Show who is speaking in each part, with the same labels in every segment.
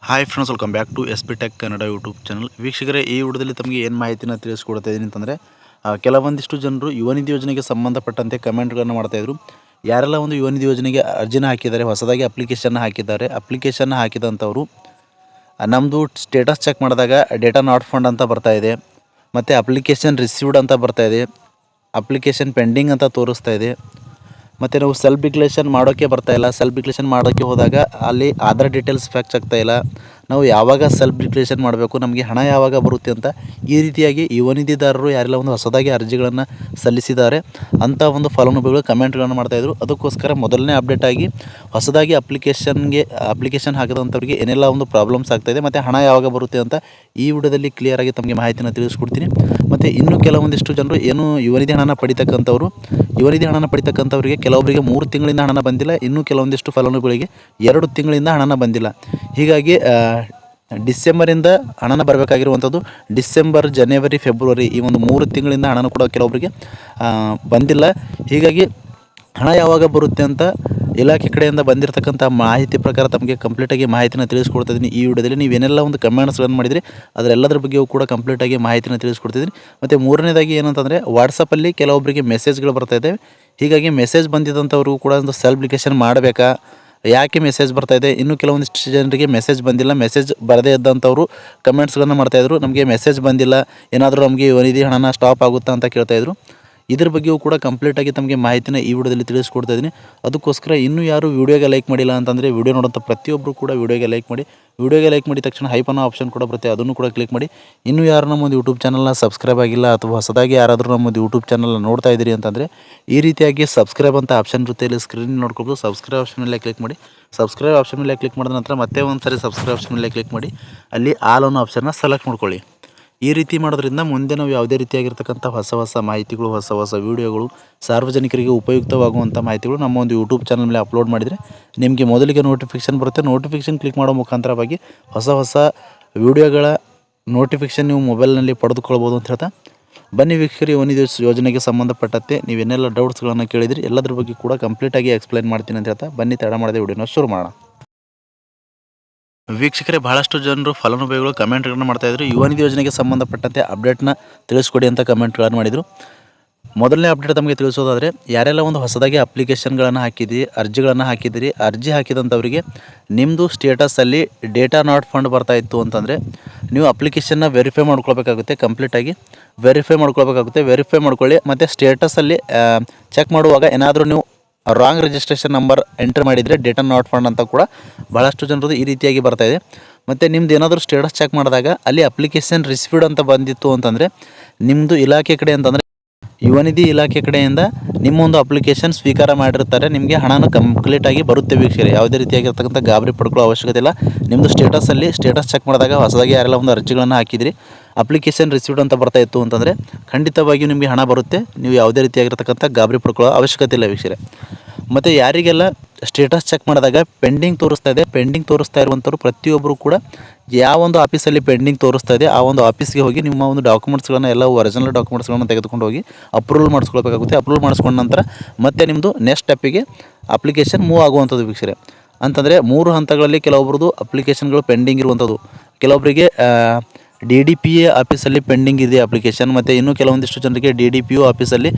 Speaker 1: Hi friends, welcome back to S B tech Kannada YouTube channel. ವೀಕ್ಷಕರೇ, ಈ ವಿಡಿಯೋದಲ್ಲಿ ತಮಗೆ ಏನು ಮಾಹಿತಿನ ತಿಳಿಸ್ಕೊಡ್ತಾ ಇದ್ದೀನಿ ಅಂತಂದರೆ, ಕೆಲವೊಂದಿಷ್ಟು ಜನರು ಯುವ ನಿಧಿ ಯೋಜನೆಗೆ ಸಂಬಂಧಪಟ್ಟಂತೆ ಕಮೆಂಟ್ಗಳನ್ನು ಮಾಡ್ತಾಯಿದ್ರು. ಯಾರೆಲ್ಲ ಒಂದು ಯುವ ನಿಧಿ ಯೋಜನೆಗೆ ಅರ್ಜಿನ ಹಾಕಿದ್ದಾರೆ, ಹೊಸದಾಗಿ ಅಪ್ಲಿಕೇಶನ್ನ ಹಾಕಿದ್ದಾರೆ, ಅಪ್ಲಿಕೇಶನ್ನ ಹಾಕಿದಂಥವರು ನಮ್ಮದು ಸ್ಟೇಟಸ್ ಚೆಕ್ ಮಾಡಿದಾಗ ಡೇಟಾ ನಾಟ್ ಫಂಡ್ ಅಂತ ಬರ್ತಾಯಿದೆ, ಮತ್ತು ಅಪ್ಲಿಕೇಶನ್ ರಿಸೀವ್ಡ್ ಅಂತ ಬರ್ತಾಯಿದೆ, ಅಪ್ಲಿಕೇಶನ್ ಪೆಂಡಿಂಗ್ ಅಂತ ತೋರಿಸ್ತಾ ಇದೆ. ಮತ್ತು ನಾವು ಸೆಲ್ಫ್ ಡಿಕ್ಲೇಷನ್ ಮಾಡೋಕ್ಕೆ ಬರ್ತಾಯಿಲ್ಲ. ಸೆಲ್ಫ್ ಡಿಕ್ಲೇಷನ್ ಮಾಡೋಕ್ಕೆ ಹೋದಾಗ ಅಲ್ಲಿ ಆಧಾರ್ ಡೀಟೇಲ್ಸ್ ಫ್ಯಾಕ್ಚ್ ಆಗ್ತಾಯಿಲ್ಲ. ನಾವು ಯಾವಾಗ ಸೆಲ್ಫ್ ಡಿಕ್ಲೇಷನ್ ಮಾಡಬೇಕು, ನಮಗೆ ಹಣ ಯಾವಾಗ ಬರುತ್ತೆ ಅಂತ ಈ ರೀತಿಯಾಗಿ ಯುವ ನಿಧಿದಾರರು ಯಾರೆಲ್ಲ ಒಂದು ಹೊಸದಾಗಿ ಅರ್ಜಿಗಳನ್ನು ಸಲ್ಲಿಸಿದ್ದಾರೆ ಅಂಥ ಒಂದು ಫಲಾನುಭವಿಗಳು ಕಮೆಂಟ್ಗಳನ್ನು ಮಾಡ್ತಾಯಿದ್ರು. ಅದಕ್ಕೋಸ್ಕರ ಮೊದಲನೇ ಅಪ್ಡೇಟ್ ಆಗಿ ಹೊಸದಾಗಿ ಅಪ್ಲಿಕೇಶನ್ ಹಾಕಿದಂಥವ್ರಿಗೆ ಏನೆಲ್ಲ ಒಂದು ಪ್ರಾಬ್ಲಮ್ಸ್ ಆಗ್ತಾಯಿದೆ ಮತ್ತು ಹಣ ಯಾವಾಗ ಬರುತ್ತೆ ಅಂತ ಈ ವಿಡಿಯೋದಲ್ಲಿ ಕ್ಲಿಯರಾಗಿ ತಮಗೆ ಮಾಹಿತಿನ ತಿಳಿಸ್ಕೊಡ್ತೀನಿ. ಮತ್ತು ಇನ್ನೂ ಕೆಲವೊಂದಿಷ್ಟು ಜನರು ಏನು ಯುವ ನಿಧಿ ಹಣನ ಪಡಿತಕ್ಕಂಥವ್ರಿಗೆ ಕೆಲವೊಬ್ಬರಿಗೆ 3 ತಿಂಗಳಿಂದ ಹಣನ ಬಂದಿಲ್ಲ, ಇನ್ನೂ ಕೆಲವೊಂದಿಷ್ಟು ಫಲಾನುಭವಿಗಳಿಗೆ 2 ತಿಂಗಳಿಂದ ಹಣನ ಬಂದಿಲ್ಲ. ಹೀಗಾಗಿ ಡಿಸೆಂಬರಿಂದ ಹಣನ ಬರಬೇಕಾಗಿರುವಂಥದ್ದು ಡಿಸೆಂಬರ್, ಜನವರಿ, ಫೆಬ್ರವರಿ ಈ ಒಂದು 3 ತಿಂಗಳಿಂದ ಹಣನೂ ಕೂಡ ಕೆಲವೊಬ್ಬರಿಗೆ ಬಂದಿಲ್ಲ. ಹೀಗಾಗಿ ಹಣ ಯಾವಾಗ ಬರುತ್ತೆ ಅಂತ ಇಲಾಖೆ ಕಡೆಯಿಂದ ಬಂದಿರತಕ್ಕಂಥ ಮಾಹಿತಿ ಪ್ರಕಾರ ತಮಗೆ ಕಂಪ್ಲೀಟಾಗಿ ಮಾಹಿತಿನ ತಿಳಿಸ್ಕೊಡ್ತಿದ್ದೀನಿ. ಈ ವಿಡಿಯೋದಲ್ಲಿ ನೀವೇನೆಲ್ಲ ಒಂದು ಕಮೆಂಟ್ಸ್ಗಳನ್ನು ಮಾಡಿದರೆ ಅದರೆಲ್ಲದರ ಬಗ್ಗೆಯೂ ಕೂಡ ಕಂಪ್ಲೀಟಾಗಿ ಮಾಹಿತಿನ ತಿಳಿಸ್ಕೊಡ್ತಿದ್ದೀನಿ. ಮತ್ತು ಮೂರನೇದಾಗಿ ಏನಂತಂದರೆ, ವಾಟ್ಸಪ್ಪಲ್ಲಿ ಕೆಲವೊಬ್ಬರಿಗೆ ಮೆಸೇಜ್ಗಳು ಬರ್ತಾಯಿದ್ದಾವೆ. ಹೀಗಾಗಿ ಮೆಸೇಜ್ ಬಂದಿದ್ದಂಥವ್ರಿಗೂ ಕೂಡ ಒಂದು ಸೆಲ್ಫ್ ಡಿಕ್ಲೇಷನ್ ಮಾಡಬೇಕಾ, ಯಾಕೆ ಮೆಸೇಜ್ ಬರ್ತಾಯಿದೆ, ಇನ್ನೂ ಕೆಲವೊಂದಿಷ್ಟು ಜನರಿಗೆ ಮೆಸೇಜ್ ಬಂದಿಲ್ಲ. ಮೆಸೇಜ್ ಬರದೇ ಇದ್ದಂಥವರು ಕಮೆಂಟ್ಸ್ಗಳನ್ನು ಮಾಡ್ತಾಯಿದ್ರು, ನಮಗೆ ಮೆಸೇಜ್ ಬಂದಿಲ್ಲ, ಏನಾದರೂ ನಮಗೆ ಯುವ ನಿಧಿ ಹಣನ ಸ್ಟಾಪ್ ಆಗುತ್ತಾ ಅಂತ ಕೇಳ್ತಾಯಿದ್ರು. ಇದ್ರ ಬಗ್ಗೆಯೂ ಕೂಡ ಕಂಪ್ಲೀಟಾಗಿ ತಮಗೆ ಮಾಹಿತಿನ ಈ ವಿಡಿಯೋದಲ್ಲಿ ತಿಳಿಸ್ಕೊಡ್ತಾ ಇದ್ದೀನಿ. ಅದಕ್ಕೋಸ್ಕರ ಇನ್ನೂ ಯಾರು ವೀಡಿಯೋಗೆ ಲೈಕ್ ಮಾಡಿಲ್ಲ ಅಂತಂದರೆ ವಿಡಿಯೋ ನೋಡೋಂಥ ಪ್ರತಿಯೊಬ್ಬರು ಕೂಡ ವೀಡಿಯೋಗೆ ಲೈಕ್ ಮಾಡಿ. ವಿಡಿಯೋಗೆ ಲೈಕ್ ಮಾಡಿದ ತಕ್ಷಣ ಹೈಪ್ ಅನ್ನೋ ಆಪ್ಷನ್ ಕೂಡ ಬರುತ್ತೆ, ಅದನ್ನು ಕೂಡ ಕ್ಲಿಕ್ ಮಾಡಿ. ಇನ್ನೂ ಯಾರು ನಮ್ಮೊಂದು ಯೂಟ್ಯೂಬ್ ಚಾನಲ್ನ ಸಬ್ಸ್ಕ್ರೈಬ್ ಆಗಿಲ್ಲ ಅಥವಾ ಹೊಸದಾಗಿ ಯಾರಾದರೂ ನಮ್ಮೊಂದು ಯೂಟ್ಯೂಬ್ ಚಾನಲ್ನ ನೋಡ್ತಾ ಇದ್ದೀರಿ ಅಂತಂದರೆ ಈ ರೀತಿಯಾಗಿ ಸಬ್ಸ್ಕ್ರೈಬ್ ಅಂತ ಆಪ್ಷನ್ ಇರುತ್ತೆ, ಇಲ್ಲಿ ಸ್ಕ್ರೀನ್ ನೋಡ್ಕೊಬೋದು. ಸಬ್ಸ್ಕ್ರೈಬ್ ಆಪ್ಷನ್ ಮೇಲೆ ಕ್ಲಿಕ್ ಮಾಡಿ. ಸಬ್ಸ್ಕ್ರೈಬ್ ಆಪ್ಷನ್ ಮೇಲೆ ಕ್ಲಿಕ್ ಮಾಡಿದ ನಂತರ ಮತ್ತೆ ಒಂದು ಸಾರಿ ಸಬ್ಸ್ಕ್ರೈಬ್ ಆಪ್ಷನ್ ಮೇಲೆ ಕ್ಲಿಕ್ ಮಾಡಿ, ಅಲ್ಲಿ ಆಲ್ ಅನ್ನೋ ಆಪ್ಷನ್ನ ಸೆಲೆಕ್ಟ್ ಮಾಡ್ಕೊಳ್ಳಿ. ಈ ರೀತಿ ಮಾಡೋದ್ರಿಂದ ಮುಂದೆ ನಾವು ಯಾವುದೇ ರೀತಿಯಾಗಿರ್ತಕ್ಕಂಥ ಹೊಸ ಮಾಹಿತಿಗಳು, ಹೊಸ ವೀಡಿಯೋಗಳು, ಸಾರ್ವಜನಿಕರಿಗೆ ಉಪಯುಕ್ತವಾಗುವಂಥ ಮಾಹಿತಿಗಳು ನಮ್ಮ ಒಂದು ಯೂಟ್ಯೂಬ್ ಚಾನಲ್ ಮೇಲೆ ಅಪ್ಲೋಡ್ ಮಾಡಿದರೆ ನಿಮಗೆ ಮೊದಲಿಗೆ ನೋಟಿಫಿಕೇಷನ್ ಬರುತ್ತೆ. ನೋಟಿಫಿಕೇಷನ್ ಕ್ಲಿಕ್ ಮಾಡೋ ಮುಖಾಂತರವಾಗಿ ಹೊಸ ವೀಡಿಯೋಗಳ ನೋಟಿಫಿಕೇಷನ್ ನೀವು ಮೊಬೈಲ್ನಲ್ಲಿ ಪಡೆದುಕೊಳ್ಬೋದು ಅಂತ ಹೇಳ್ತಾ, ಬನ್ನಿ ವೀಕ್ಷಕರು, ಯುವ ನಿಧಿ ಯೋಜನೆಗೆ ಸಂಬಂಧಪಟ್ಟಂತೆ ನೀವೇನೆಲ್ಲ ಡೌಟ್ಸ್ಗಳನ್ನು ಕೇಳಿದಿರಿ ಎಲ್ಲದ್ರ ಬಗ್ಗೆ ಕೂಡ ಕಂಪ್ಲೀಟಾಗಿ ಎಕ್ಸ್ಪ್ಲೈನ್ ಮಾಡ್ತೀನಿ ಅಂತ ಹೇಳ್ತಾ, ಬನ್ನಿ ತಡ ಮಾಡದೆ ವಿಡಿಯೋನ ಶುರು ಮಾಡೋಣ. ವೀಕ್ಷಕರೇ, ಬಹಳಷ್ಟು ಜನರು ಫಲಾನುಭವಿಗಳು ಕಮೆಂಟ್ಗಳನ್ನು ಮಾಡ್ತಾಯಿದ್ರು, ಯುವ ನಿಧಿ ಯೋಜನೆಗೆ ಸಂಬಂಧಪಟ್ಟಂತೆ ಅಪ್ಡೇಟ್ನ ತಿಳಿಸ್ಕೊಡಿ ಅಂತ ಕಮೆಂಟ್ಗಳನ್ನು ಮಾಡಿದರು. ಮೊದಲನೇ ಅಪ್ಡೇಟ್ ತಮಗೆ ತಿಳಿಸೋದಾದರೆ, ಯಾರೆಲ್ಲ ಒಂದು ಹೊಸದಾಗಿ ಅಪ್ಲಿಕೇಶನ್ಗಳನ್ನು ಹಾಕಿದ್ದೀರಿ, ಅರ್ಜಿ ಹಾಕಿದಂಥವರಿಗೆ ನಿಮ್ಮದು ಸ್ಟೇಟಸಲ್ಲಿ ಡೇಟಾ ನಾಟ್ ಫಂಡ್ ಬರ್ತಾಯಿತ್ತು ಅಂತಂದರೆ ನೀವು ಅಪ್ಲಿಕೇಶನ್ನ ವೆರಿಫೈ ಮಾಡ್ಕೊಳ್ಬೇಕಾಗುತ್ತೆ. ಕಂಪ್ಲೀಟಾಗಿ ವೆರಿಫೈ ಮಾಡ್ಕೊಳ್ಳಿ. ಮತ್ತು ಸ್ಟೇಟಸಲ್ಲಿ ಚೆಕ್ ಮಾಡುವಾಗ ಏನಾದರೂ ನೀವು ರಾಂಗ್ ರಿಜಿಸ್ಟ್ರೇಷನ್ ನಂಬರ್ ಎಂಟರ್ ಮಾಡಿದರೆ ಡೇಟಾ ನಾಟ್ ಫಂಡ್ ಅಂತ ಕೂಡ ಭಾಳಷ್ಟು ಜನರದು ಈ ರೀತಿಯಾಗಿ ಬರ್ತಾಯಿದೆ. ಮತ್ತು ನಿಮ್ದು ಏನಾದರೂ ಸ್ಟೇಟಸ್ ಚೆಕ್ ಮಾಡಿದಾಗ ಅಲ್ಲಿ ಅಪ್ಲಿಕೇಶನ್ ರಿಸೀವ್ಡ್ ಅಂತ ಬಂದಿತ್ತು ಅಂತಂದರೆ ನಿಮ್ಮದು ಇಲಾಖೆ ಕಡೆ ಅಂತಂದರೆ ಯುವ ನಿಧಿ ಇಲಾಖೆ ಕಡೆಯಿಂದ ನಿಮ್ಮೊಂದು ಅಪ್ಲಿಕೇಶನ್ ಸ್ವೀಕಾರ ಮಾಡಿರ್ತಾರೆ, ನಿಮಗೆ ಹಣನ ಕಂಪ್ಲೀಟಾಗಿ ಬರುತ್ತೆ. ವೀಕ್ಷಕರೇ, ಯಾವುದೇ ರೀತಿಯಾಗಿರ್ತಕ್ಕಂಥ ಗಾಬರಿ ಪಡ್ಕೊಳ್ಳೋ ಅವಶ್ಯಕತೆ ಇಲ್ಲ. ನಿಮ್ಮದು ಸ್ಟೇಟಸ್ ಚೆಕ್ ಮಾಡಿದಾಗ ಹೊಸದಾಗಿ ಯಾರೆಲ್ಲ ಒಂದು ಅರ್ಜಿಗಳನ್ನು ಹಾಕಿದಿರಿ, ಅಪ್ಲಿಕೇಶನ್ ರಿಸೀವ್ಡ್ ಅಂತ ಬರ್ತಾಯಿತ್ತು ಅಂತಂದರೆ ಖಂಡಿತವಾಗಿಯೂ ನಿಮಗೆ ಹಣ ಬರುತ್ತೆ. ನೀವು ಯಾವುದೇ ರೀತಿಯಾಗಿರ್ತಕ್ಕಂಥ ಗಾಬರಿ ಪಡ್ಕೊಳ್ಳೋ ಅವಶ್ಯಕತೆ ಇಲ್ಲ ವೀಕ್ಷಕರೇ. ಮತ್ತು ಯಾರಿಗೆಲ್ಲ ಸ್ಟೇಟಸ್ ಚೆಕ್ ಮಾಡಿದಾಗ ಪೆಂಡಿಂಗ್ ತೋರಿಸ್ತಾ ಇರುವಂಥವ್ರು ಪ್ರತಿಯೊಬ್ಬರು ಕೂಡ ಯಾವ ಒಂದು ಆಫೀಸಲ್ಲಿ ಪೆಂಡಿಂಗ್ ತೋರಿಸ್ತಾ ಇದೆ ಆ ಒಂದು ಆಫೀಸ್ಗೆ ಹೋಗಿ ನಿಮ್ಮ ಒಂದು ಡಾಕ್ಯುಮೆಂಟ್ಸ್ಗಳನ್ನು ಎಲ್ಲ ಒರಿಜಿನಲ್ ಡಾಕ್ಯುಮೆಂಟ್ಸ್ಗಳನ್ನು ತೆಗೆದುಕೊಂಡು ಹೋಗಿ ಅಪ್ರೂವಲ್ ಮಾಡಿಸ್ಕೊಳ್ಬೇಕಾಗುತ್ತೆ. ಅಪ್ರೂವಲ್ ಮಾಡಿಸ್ಕೊಂಡ ನಂತರ ಮತ್ತೆ ನಿಮ್ಮದು ನೆಕ್ಸ್ಟ್ ಸ್ಟೆಪ್ಪಿಗೆ ಅಪ್ಲಿಕೇಶನ್ ಮೂವ್ ಆಗುವಂಥದ್ದು ವೀಕ್ಷಕರೇ. ಅಂತಂದರೆ 3 ಹಂತಗಳಲ್ಲಿ ಕೆಲವೊಬ್ರದ್ದು ಅಪ್ಲಿಕೇಶನ್ಗಳು ಪೆಂಡಿಂಗ್ ಇರುವಂಥದ್ದು, ಕೆಲವೊಬ್ಬರಿಗೆ DDPA ಆಫೀಸಲ್ಲಿ ಪೆಂಡಿಂಗ್ ಇದೆ ಅಪ್ಲಿಕೇಶನ್, ಮತ್ತು ಇನ್ನೂ ಕೆಲವೊಂದಿಷ್ಟು ಜನರಿಗೆ DDPO ಆಫೀಸಲ್ಲಿ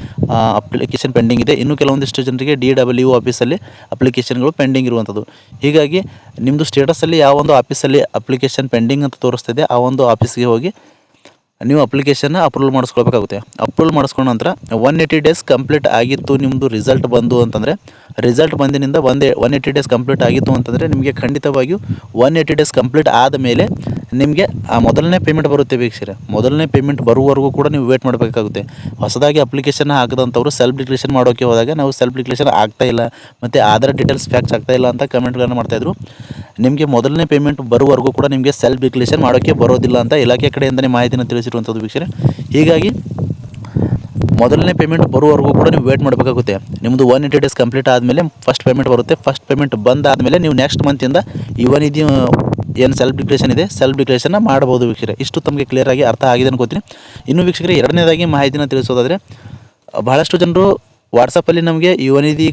Speaker 1: ಅಪ್ಲಿಕೇಶನ್ ಪೆಂಡಿಂಗ್ ಇದೆ, ಇನ್ನೂ ಕೆಲವೊಂದಿಷ್ಟು ಜನರಿಗೆ DWO ಆಫೀಸಲ್ಲಿ ಅಪ್ಲಿಕೇಶನ್ಗಳು ಪೆಂಡಿಂಗ್ ಇರುವಂಥದ್ದು. ಹೀಗಾಗಿ ನಿಮ್ಮದು ಸ್ಟೇಟಸಲ್ಲಿ ಯಾವ ಒಂದು ಆಫೀಸಲ್ಲಿ ಅಪ್ಲಿಕೇಶನ್ ಪೆಂಡಿಂಗ್ ಅಂತ ತೋರಿಸ್ತಿದೆ ಆ ಒಂದು ಆಫೀಸ್ಗೆ ಹೋಗಿ ನೀವು ಅಪ್ಲಿಕೇಶನ್ನ ಅಪ್ರೂವಲ್ ಮಾಡಿಸ್ಕೊಳ್ಬೇಕಾಗುತ್ತೆ. ಅಪ್ರೂವಲ್ ಮಾಡಿಸ್ಕೊಂಡ ನಂತರ 180 ಡೇಸ್ ಕಂಪ್ಲೀಟ್ ಆಗಿತ್ತು ನಿಮ್ಮದು ರಿಸಲ್ಟ್ ಬಂದು ಅಂತಂದರೆ, ರಿಸಲ್ಟ್ ಬಂದಿನಿಂದ 180 ಡೇಸ್ ಕಂಪ್ಲೀಟ್ ಆಗಿತ್ತು ಅಂತಂದರೆ ನಿಮಗೆ ಖಂಡಿತವಾಗಿಯೂ 180 ಡೇಸ್ ಕಂಪ್ಲೀಟ್ ಆದಮೇಲೆ ನಿಮಗೆ ಆ ಮೊದಲನೇ ಪೇಮೆಂಟ್ ಬರುತ್ತೆ ವೀಕ್ಷಕರೇ. ಮೊದಲನೇ ಪೇಮೆಂಟ್ ಬರುವವರೆಗೂ ಕೂಡ ನೀವು ವೇಟ್ ಮಾಡಬೇಕಾಗುತ್ತೆ. ಹೊಸದಾಗಿ ಅಪ್ಲಿಕೇಶನ್ ಹಾಕಿದಂಥವ್ರು ಸೆಲ್ಫ್ ಡಿಕ್ಲೇಷನ್ ಮಾಡೋಕ್ಕೆ ಹೋದಾಗ ನಾವು ಸೆಲ್ಫ್ ಡಿಕ್ಲೇಷನ್ ಆಗ್ತಾಯಿಲ್ಲ ಮತ್ತು ಆಧಾರ್ ಡೀಟೇಲ್ಸ್ ಫ್ಯಾಕ್ಚ್ ಆಗ್ತಾಯಿಲ್ಲ ಅಂತ ಕಮೆಂಟ್ಗಳನ್ನು ಮಾಡ್ತಾಯಿದ್ರು. ನಿಮಗೆ ಮೊದಲನೇ ಪೇಮೆಂಟ್ ಬರುವವರೆಗೂ ಕೂಡ ನಿಮಗೆ ಸೆಲ್ಫ್ ಡಿಕ್ಲೇಷನ್ ಮಾಡೋಕ್ಕೆ ಬರೋದಿಲ್ಲ ಅಂತ ಇಲಾಖೆ ಕಡೆಯಿಂದಲೇ ಮಾಹಿತಿನ ತಿಳಿಸಿರುವಂಥದ್ದು ವೀಕ್ಷಕರೇ. ಹೀಗಾಗಿ ಮೊದಲನೇ ಪೇಮೆಂಟ್ ಬರುವವರೆಗೂ ಕೂಡ ನೀವು ವೇಟ್ ಮಾಡಬೇಕಾಗುತ್ತೆ. ನಿಮ್ಮದು 180 ಡೇಸ್ ಕಂಪ್ಲೀಟ್ ಆದಮೇಲೆ ಫಸ್ಟ್ ಪೇಮೆಂಟ್ ಬರುತ್ತೆ. ಫಸ್ಟ್ ಪೇಮೆಂಟ್ ಬಂದಾದಮೇಲೆ ನೀವು ನೆಕ್ಸ್ಟ್ ಮಂತಿಂದ ಯುವ ನಿಧಿ ಏನು ಸೆಲ್ಫ್ ಡಿಕ್ಲೇಷನ್ನ ಮಾಡ್ಬೋದು ವೀಕ್ಷಕರೇ. ಇಷ್ಟು ತಮಗೆ ಕ್ಲಿಯರಾಗಿ ಅರ್ಥ ಆಗಿದೆ ಅನ್ಕೋತೀನಿ. ಇನ್ನು ವೀಕ್ಷಕರೇ, ಎರಡನೇದಾಗಿ ಮಾಹಿತಿನ ತಿಳಿಸೋದಾದರೆ, ಬಹಳಷ್ಟು ಜನರು ವಾಟ್ಸಪ್ಪಲ್ಲಿ ನಮಗೆ ಯುವ ನಿಧಿ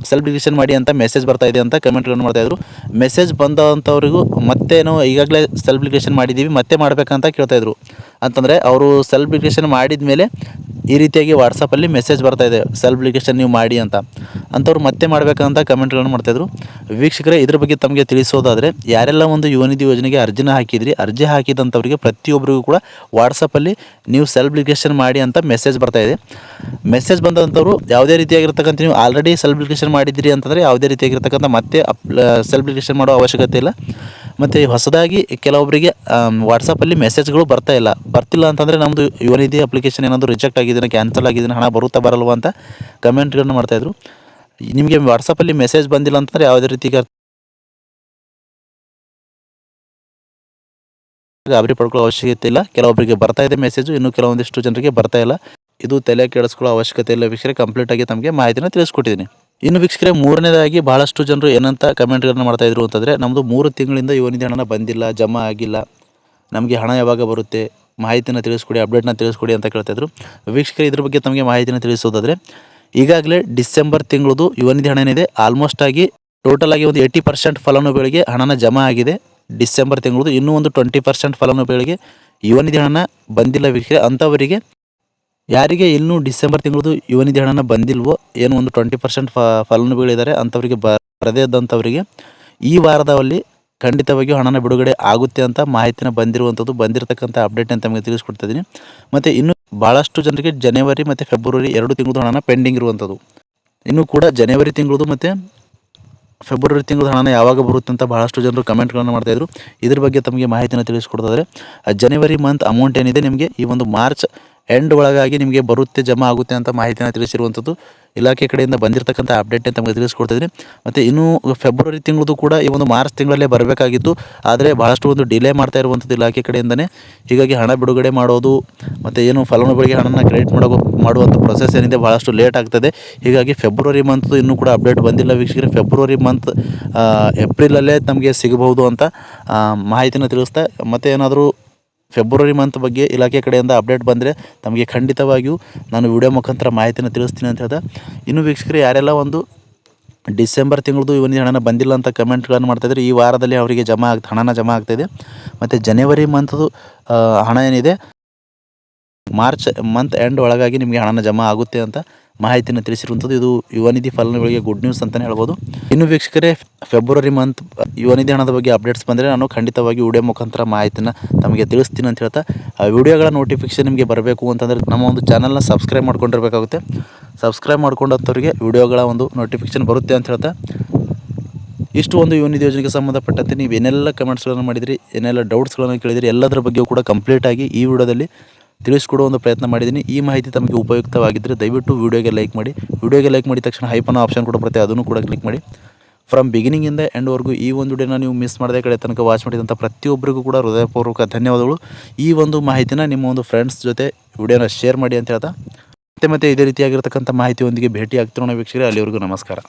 Speaker 1: ಸೆಲ್ಫ್ ರಿಜಿಸ್ಟ್ರೇಷನ್ ಮಾಡಿ ಅಂತ ಮೆಸೇಜ್ ಬರ್ತಾ ಇದೆ ಅಂತ ಕಮೆಂಟ್ಗಳನ್ನು ಮಾಡ್ತಾಯಿದ್ರು. ಮೆಸೇಜ್ ಬಂದಂಥವ್ರಿಗೂ ಮತ್ತೆ ನಾವು ಈಗಾಗಲೇ ಸೆಲ್ಫ್ ರಿಜಿಸ್ಟ್ರೇಷನ್ ಮಾಡಿದ್ದೀವಿ ಮತ್ತೆ ಮಾಡಬೇಕಂತ ಕೇಳ್ತಾಯಿದ್ರು. ಅಂತಂದರೆ ಅವರು ಸೆಲ್ಫ್ ರಿಜಿಸ್ಟ್ರೇಷನ್ ಮಾಡಿದ ಮೇಲೆ ಈ ರೀತಿಯಾಗಿ ವಾಟ್ಸಪ್ಪಲ್ಲಿ ಮೆಸೇಜ್ ಬರ್ತಾಯಿದೆ ಸೆಲ್ಫ್ ರಿಜಿಸ್ಟ್ರೇಷನ್ ನೀವು ಮಾಡಿ ಅಂತ. ಅಂಥವ್ರು ಮತ್ತೆ ಮಾಡಬೇಕಂತ ಕಮೆಂಟ್ಗಳನ್ನು ಮಾಡ್ತಾಯಿದ್ರು. ವೀಕ್ಷಕರೇ, ಇದ್ರ ಬಗ್ಗೆ ತಮಗೆ ತಿಳಿಸೋದಾದರೆ ಯಾರೆಲ್ಲ ಒಂದು ಯುವ ನಿಧಿ ಯೋಜನೆಗೆ ಅರ್ಜಿನ ಹಾಕಿದ್ರಿ, ಅರ್ಜಿ ಹಾಕಿದಂಥವ್ರಿಗೆ ಪ್ರತಿಯೊಬ್ಬರಿಗೂ ಕೂಡ ವಾಟ್ಸಪ್ಪಲ್ಲಿ ನೀವು ಸೆಲ್ಫ್ ರಿಜಿಸ್ಟ್ರೇಷನ್ ಮಾಡಿ ಅಂತ ಮೆಸೇಜ್ ಬರ್ತಾಯಿದೆ. ಮೆಸೇಜ್ ಬಂದಂಥವ್ರು ಯಾವುದೇ ರೀತಿಯಾಗಿರ್ತಕ್ಕಂಥ ನೀವು ಆಲ್ರೆಡಿ ಸೆಲ್ಫ್ ರಿಜಿಸ್ಟ್ರೇಷನ್ ಮಾಡಿದ್ದೀರಿ ಅಂತಂದರೆ ಯಾವುದೇ ರೀತಿಯಾಗಿರ್ತಕ್ಕಂಥ ಮತ್ತೆ ಸೆಲ್ಫ್ ರಿಜಿಸ್ಟ್ರೇಷನ್ ಮಾಡೋ ಅವಶ್ಯಕತೆ ಇಲ್ಲ. ಮತ್ತು ಹೊಸದಾಗಿ ಕೆಲವೊಬ್ಬರಿಗೆ ವಾಟ್ಸಪ್ಪಲ್ಲಿ ಮೆಸೇಜ್ಗಳು ಬರ್ತಿಲ್ಲ ಅಂತಂದರೆ ನಮ್ಮದು ಯುವ ನಿಧಿ ಅಪ್ಲಿಕೇಶನ್ ಏನಾದರೂ ರಿಜೆಕ್ಟ್ ಆಗಿದ್ದೇನೆ, ಕ್ಯಾನ್ಸಲ್ ಆಗಿದ್ದೇನೆ, ಹಣ ಬರುತ್ತಾ ಬರಲ್ವಾ ಅಂತ ಕಮೆಂಟ್ಗಳನ್ನು ಮಾಡ್ತಾಯಿದ್ರು. ನಿಮಗೆ ವಾಟ್ಸಪ್ಪಲ್ಲಿ ಮೆಸೇಜ್ ಬಂದಿಲ್ಲ ಅಂತಂದರೆ ಯಾವುದೇ ರೀತಿಗೆ ಗಾಬರಿ ಪಡ್ಕೊಳ್ಳೋ ಅವಶ್ಯಕತೆ ಇಲ್ಲ. ಕೆಲವೊಬ್ಬರಿಗೆ ಬರ್ತಾ ಇದೆ ಮೆಸೇಜು, ಇನ್ನು ಕೆಲವೊಂದಿಷ್ಟು ಜನರಿಗೆ ಬರ್ತಾ ಇಲ್ಲ. ಇದು ತಲೆ ಕೆಡಿಸ್ಕೊಳ್ಳೋ ಅವಶ್ಯಕತೆ ಇಲ್ಲ ವೀಕ್ಷಕರೇ. ಕಂಪ್ಲೀಟಾಗಿ ತಮಗೆ ಮಾಹಿತಿನ ತಿಳಿಸ್ಕೊಟ್ಟಿದ್ದೀನಿ. ಇನ್ನು ವೀಕ್ಷಕರೇ, ಮೂರನೇದಾಗಿ ಭಾಳಷ್ಟು ಜನರು ಏನಂತ ಕಮೆಂಟ್ಗಳನ್ನು ಮಾಡ್ತಾಯಿದ್ರು ಅಂತಂದರೆ, ನಮ್ಮದು 3 ತಿಂಗಳಿಂದ ಯುವ ನಿಧಿ ಹಣನ ಬಂದಿಲ್ಲ, ಜಮಾ ಆಗಿಲ್ಲ, ನಮಗೆ ಹಣ ಯಾವಾಗ ಬರುತ್ತೆ, ಮಾಹಿತಿನ ತಿಳಿಸ್ಕೊಡಿ, ಅಪ್ಡೇಟ್ನ ತಿಳಿಸ್ಕೊಡಿ ಅಂತ ಕೇಳ್ತಾಯಿದ್ರು. ವೀಕ್ಷಕರೇ, ಇದ್ರ ಬಗ್ಗೆ ತಮಗೆ ಮಾಹಿತಿನ ತಿಳಿಸೋದಾದರೆ, ಈಗಾಗಲೇ ಡಿಸೆಂಬರ್ ತಿಂಗಳದು ಯುವ ನಿಧಿ ಹಣ ಏನಿದೆ ಆಲ್ಮೋಸ್ಟ್ ಆಗಿ ಟೋಟಲ್ ಆಗಿ ಒಂದು 80% ಫಲಾನುಭವಿಗಳಿಗೆ ಹಣನ ಜಮಾ ಆಗಿದೆ ಡಿಸೆಂಬರ್ ತಿಂಗಳದು. ಇನ್ನೂ ಒಂದು 20% ಫಲಾನುಭವಿಗಳಿಗೆ ಯುವ ನಿಧಿ ಹಣ ಬಂದಿಲ್ಲ ವೀಕ್ಷಕರೇ. ಅಂಥವರಿಗೆ ಯಾರಿಗೆ ಇನ್ನೂ ಡಿಸೆಂಬರ್ ತಿಂಗಳದು ಯುವ ನಿಧಿ ಹಣನ ಬಂದಿಲ್ವೋ, ಏನು ಒಂದು 20% ಫಲಾನುಭವಿಗಳಿದ್ದಾರೆ ಅಂಥವರಿಗೆ ಬರದೇ ಇದ್ದಂಥವರಿಗೆ ಈ ವಾರದಲ್ಲಿ ಖಂಡಿತವಾಗಿಯೂ ಹಣನ ಬಿಡುಗಡೆ ಆಗುತ್ತೆ ಅಂತ ಮಾಹಿತಿನ ಬಂದಿರತಕ್ಕಂಥ ಅಪ್ಡೇಟ್ ಅಂತ ತಮಗೆ ತಿಳಿಸ್ಕೊಡ್ತಿದ್ದೀನಿ. ಮತ್ತು ಇನ್ನು ಭಾಳಷ್ಟು ಜನರಿಗೆ ಜನವರಿ ಮತ್ತು ಫೆಬ್ರವರಿ 2 ತಿಂಗಳದು ಹಣನ ಪೆಂಡಿಂಗ್ ಇರುವಂಥದ್ದು. ಇನ್ನೂ ಕೂಡ ಜನವರಿ ತಿಂಗಳದು ಮತ್ತು ಫೆಬ್ರವರಿ ತಿಂಗಳದ ಹಣನ ಯಾವಾಗ ಬರುತ್ತೆ ಅಂತ ಭಾಳಷ್ಟು ಜನರು ಕಮೆಂಟ್ಗಳನ್ನು ಮಾಡ್ತಾಯಿದ್ರು. ಇದ್ರ ಬಗ್ಗೆ ತಮಗೆ ಮಾಹಿತಿನ ತಿಳಿಸ್ಕೊಡ್ತಾಯಿದ್ರೆ, ಜನವರಿ ಮಂತ್ ಅಮೌಂಟ್ ಏನಿದೆ ನಿಮಗೆ ಈ ಒಂದು ಮಾರ್ಚ್ ಎಂಡ್ ಒಳಗಾಗಿ ನಿಮಗೆ ಬರುತ್ತೆ, ಜಮಾ ಆಗುತ್ತೆ ಅಂತ ಮಾಹಿತಿನ ತಿಳಿಸಿರುವಂಥದ್ದು ಇಲಾಖೆ ಕಡೆಯಿಂದ ಬಂದಿರತಕ್ಕಂಥ ಅಪ್ಡೇಟ್ ಅಂತ ತಮಗೆ ತಿಳಿಸ್ಕೊಡ್ತಿದ್ದೀನಿ. ಮತ್ತು ಇನ್ನೂ ಫೆಬ್ರವರಿ ತಿಂಗಳದು ಕೂಡ ಈ ಒಂದು ಮಾರ್ಚ್ ತಿಂಗಳಲ್ಲೇ ಬರಬೇಕಾಗಿತ್ತು, ಆದರೆ ಭಾಳಷ್ಟು ಒಂದು ಡಿಲೇ ಮಾಡ್ತಾ ಇರುವಂಥದ್ದು ಇಲಾಖೆ ಕಡೆಯಿಂದನೇ. ಹೀಗಾಗಿ ಹಣ ಬಿಡುಗಡೆ ಮಾಡೋದು ಮತ್ತು ಏನು ಫಲಾನುಭವಿಗೆ ಹಣನ ಕ್ರೆಡಿಟ್ ಮಾಡುವಂಥ ಪ್ರೊಸೆಸ್ ಏನಿದೆ ಭಾಳಷ್ಟು ಲೇಟ್ ಆಗ್ತದೆ. ಹೀಗಾಗಿ ಫೆಬ್ರವರಿ ಮಂತ್ ಇನ್ನೂ ಕೂಡ ಅಪ್ಡೇಟ್ ಬಂದಿಲ್ಲ ವೀಕ್ಷಕರೇ. ಫೆಬ್ರವರಿ ಮಂತ್ ಏಪ್ರಿಲಲ್ಲೇ ನಮಗೆ ಸಿಗಬಹುದು ಅಂತ ಮಾಹಿತಿನ ತಿಳಿಸ್ತಾ, ಮತ್ತು ಏನಾದರೂ ಫೆಬ್ರವರಿ ಮಂತ್ ಬಗ್ಗೆ ಇಲಾಖೆ ಕಡೆಯಿಂದ ಅಪ್ಡೇಟ್ ಬಂದರೆ ತಮಗೆ ಖಂಡಿತವಾಗಿಯೂ ನಾನು ವಿಡಿಯೋ ಮುಖಾಂತರ ಮಾಹಿತಿನ ತಿಳಿಸ್ತೀನಿ ಅಂತ ಹೇಳ್ದೆ. ಇನ್ನು ವೀಕ್ಷಕರು, ಯಾರೆಲ್ಲ ಒಂದು ಡಿಸೆಂಬರ್ ತಿಂಗಳದು ಯುವ ನಿಧಿ ಹಣ ಬಂದಿಲ್ಲ ಅಂತ ಕಮೆಂಟ್ಗಳನ್ನು ಮಾಡ್ತಾಯಿದ್ರೆ, ಈ ವಾರದಲ್ಲಿ ಅವರಿಗೆ ಹಣನ ಜಮಾ ಆಗ್ತಾಯಿದೆ. ಮತ್ತು ಜನವರಿ ಮಂತ್ದು ಹಣ ಏನಿದೆ ಮಾರ್ಚ್ ಮಂತ್ ಎಂಡ್ ಒಳಗಾಗಿ ನಿಮಗೆ ಹಣನ ಜಮಾ ಆಗುತ್ತೆ ಅಂತ ಮಾಹಿತಿನ ತಿಳಿಸಿರುವಂಥದ್ದು. ಇದು ಯುವ ನಿಧಿ ಫಲಾನುಭವಿಗಳಿಗೆ ಗುಡ್ ನ್ಯೂಸ್ ಅಂತಲೇ ಹೇಳ್ಬೋದು. ಇನ್ನು ವೀಕ್ಷಕರೇ, ಫೆಬ್ರವರಿ ಮಂತ್ ಯುವ ನಿಧಿ ಹಣದ ಬಗ್ಗೆ ಅಪ್ಡೇಟ್ಸ್ ಬಂದರೆ ನಾನು ಖಂಡಿತವಾಗಿ ವಿಡಿಯೋ ಮುಖಾಂತರ ಮಾಹಿತಿನ ತಮಗೆ ತಿಳಿಸ್ತೀನಿ ಅಂತ ಹೇಳ್ತಾ, ಆ ವಿಡಿಯೋಗಳ ನೋಟಿಫಿಕೇಷನ್ ನಿಮಗೆ ಬರಬೇಕು ಅಂತಂದರೆ ನಮ್ಮ ಒಂದು ಚಾನಲ್ನ ಸಬ್ಸ್ಕ್ರೈಬ್ ಮಾಡ್ಕೊಂಡಿರಬೇಕಾಗುತ್ತೆ. ಸಬ್ಸ್ಕ್ರೈಬ್ ಮಾಡ್ಕೊಂಡಂಥವ್ರಿಗೆ ವಿಡಿಯೋಗಳ ಒಂದು ನೋಟಿಫಿಕೇಷನ್ ಬರುತ್ತೆ ಅಂತ ಹೇಳ್ತಾ, ಇಷ್ಟು ಒಂದು ಯುವ ನಿಧಿ ಯೋಜನೆಗೆ ಸಂಬಂಧಪಟ್ಟಂತೆ ನೀವು ಏನೆಲ್ಲ ಕಮೆಂಟ್ಸ್ಗಳನ್ನು ಮಾಡಿದಿರಿ, ಏನೆಲ್ಲ ಡೌಟ್ಸ್ಗಳನ್ನು ಕೇಳಿದಿರಿ, ಎಲ್ಲದರ ಬಗ್ಗೆಯೂ ಕೂಡ ಕಂಪ್ಲೀಟಾಗಿ ಈ ವಿಡಿಯೋದಲ್ಲಿ ತಿಳಿಸ್ಕೊಡೋ ಒಂದು ಪ್ರಯತ್ನ ಮಾಡಿದ್ದೀನಿ. ಈ ಮಾಹಿತಿ ತಮಗೆ ಉಪಯುಕ್ತವಾಗಿದ್ದರೆ ದಯವಿಟ್ಟು ವಿಡಿಯೋಗೆ ಲೈಕ್ ಮಾಡಿ. ವಿಡಿಯೋಗೆ ಲೈಕ್ ಮಾಡಿದ ತಕ್ಷಣ ಹೈಪನ್ನ ಆಪ್ಷನ್ ಕೂಡ ಬರುತ್ತೆ, ಅದನ್ನು ಕೂಡ ಕ್ಲಿಕ್ ಮಾಡಿ. ಫ್ರಮ್ ಬಿಗಿನಿಂಗಿಂದ ಎಂಡ್ವರೆಗೂ ಈ ಒಂದು ವಿಡಿಯೋನ ನೀವು ಮಿಸ್ ಮಾಡದೆ ಕಡೆ ತನಕ ವಾಚ್ ಮಾಡಿದಂಥ ಪ್ರತಿಯೊಬ್ಬರಿಗೂ ಕೂಡ ಹೃದಯಪೂರ್ವಕ ಧನ್ಯವಾದಗಳು. ಈ ಒಂದು ಮಾಹಿತಿನ ನಿಮ್ಮ ಒಂದು ಫ್ರೆಂಡ್ಸ್ ಜೊತೆ ವಿಡಿಯೋನ ಶೇರ್ ಮಾಡಿ ಅಂತ ಹೇಳ್ತಾ, ಮತ್ತೆ ಇದೇ ರೀತಿಯಾಗಿರ್ತಕ್ಕಂಥ ಮಾಹಿತಿಯೊಂದಿಗೆ ಭೇಟಿ ಆಗ್ತಿರೋಣ ವೀಕ್ಷಕರೇ. ಅಲ್ಲಿವರೆಗೂ ನಮಸ್ಕಾರ.